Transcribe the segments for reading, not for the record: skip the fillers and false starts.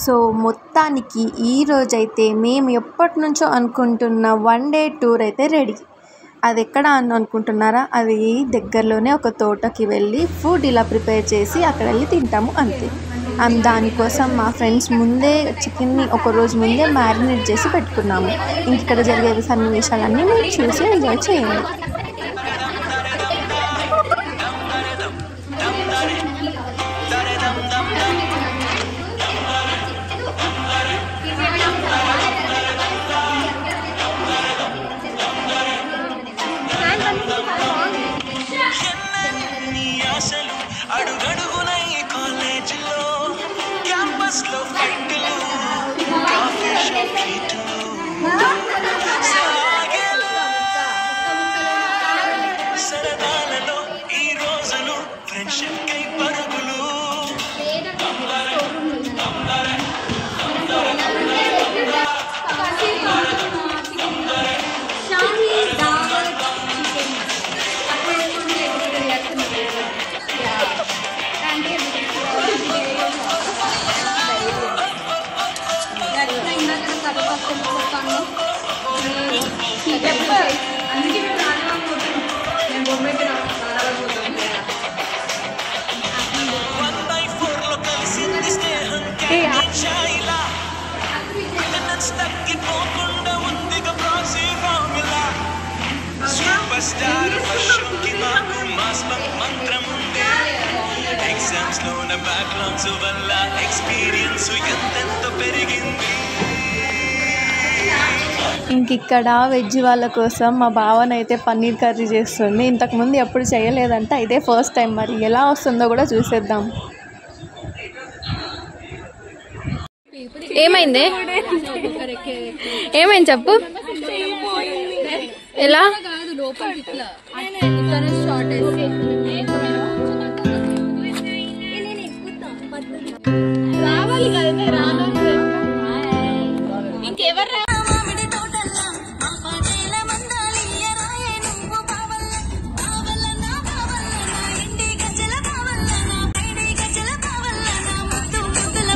So మొత్తానికి ఈరోజైతే మేము ఎప్పటి నుంచో అనుకుంటున్న 1 డే టూర్ అయితే రెడీ. అది ఎక్కడ అని అనుకుంటున్నారా? అది దగ్గరలోనే ఒక తోటకి వెళ్ళి ఫుడ్ ఇలా ప్రిపేర్ చేసి అక్కడ వెళ్ళి తింటాము అంతే. దానికోసం మా ఫ్రెండ్స్ ముందే చికెన్ని ఒక రోజు ముందే మ్యారినేట్ చేసి పెట్టుకున్నాము. ఇక్కడ జరిగే సన్నివేశాలన్నీ మీరు చూసి ఎంజాయ్ చేయండి. ఇంకిక్కడ వెజ్ వాళ్ళ కోసం మా భావనైతే పన్నీర్ కర్రీ చేస్తుంది. ఇంతకుముందు ఎప్పుడు చేయలేదంట, ఇదే ఫస్ట్ టైం. మరి ఎలా వస్తుందో కూడా చూసేద్దాం. ఏమైంది చెప్పు. ఎలా ఇంకెవరు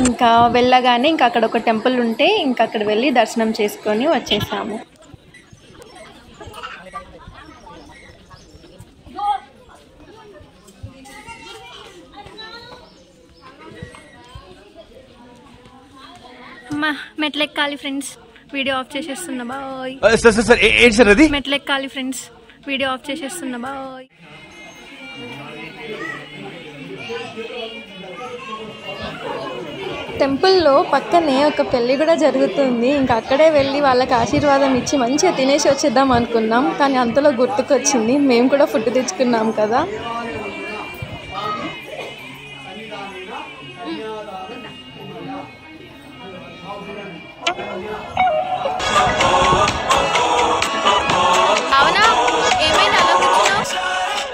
ఇంకా వెళ్ళగానే ఇంకా అక్కడ ఒక టెంపుల్ ఉంటే ఇంకా అక్కడ వెళ్ళి దర్శనం చేసుకొని వచ్చేసాము. అమ్మా మెట్లెక్కాలి ఫ్రెండ్స్, వీడియో ఆఫ్ చేసేస్తున్నా. బాయ్. మెట్లెక్కాలి ఫ్రెండ్స్, వీడియో ఆఫ్ చేసేస్తున్నా. బాయ్. టెంపుల్లో పక్కనే ఒక పెళ్ళి కూడా జరుగుతుంది. ఇంకా అక్కడే వెళ్ళి వాళ్ళకి ఆశీర్వాదం ఇచ్చి మంచిగా తినేసి వచ్చేద్దాం అనుకున్నాం. కానీ అంతలో గుర్తుకొచ్చింది మేము కూడా ఫుడ్ తెచ్చుకున్నాం కదా.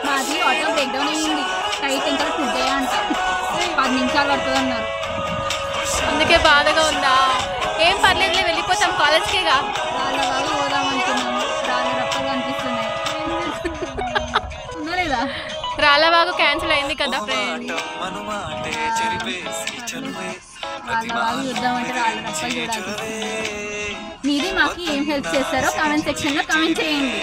మాది ఆటో బ్రేక్ డౌన్ అయ్యింది. టైట్ ఇంకా ఫుడ్ అంట 10 నిమిషాలు పడుతుంది అన్నారు. అందుకే బాధగా ఉందా? ఏం పర్లేదులే, వెళ్ళిపోతాం కాలేజ్కేగా. రాళ్ళబాగా పోదాం అనుకున్నాము, రాళ్ళ రప్పగా అనిపిస్తున్నాయి. ఉందా లేదా? రాళ్ళబాగా క్యాన్సిల్ అయింది కదా ఫ్రెండ్. రాళ్ళబాగా చూద్దామంటే రాళ్ళ రప్పలు చూడాలి. మీది మాకు ఏం హెల్ప్ చేస్తారో కామెంట్ సెక్షన్లో కామెంట్ చేయండి.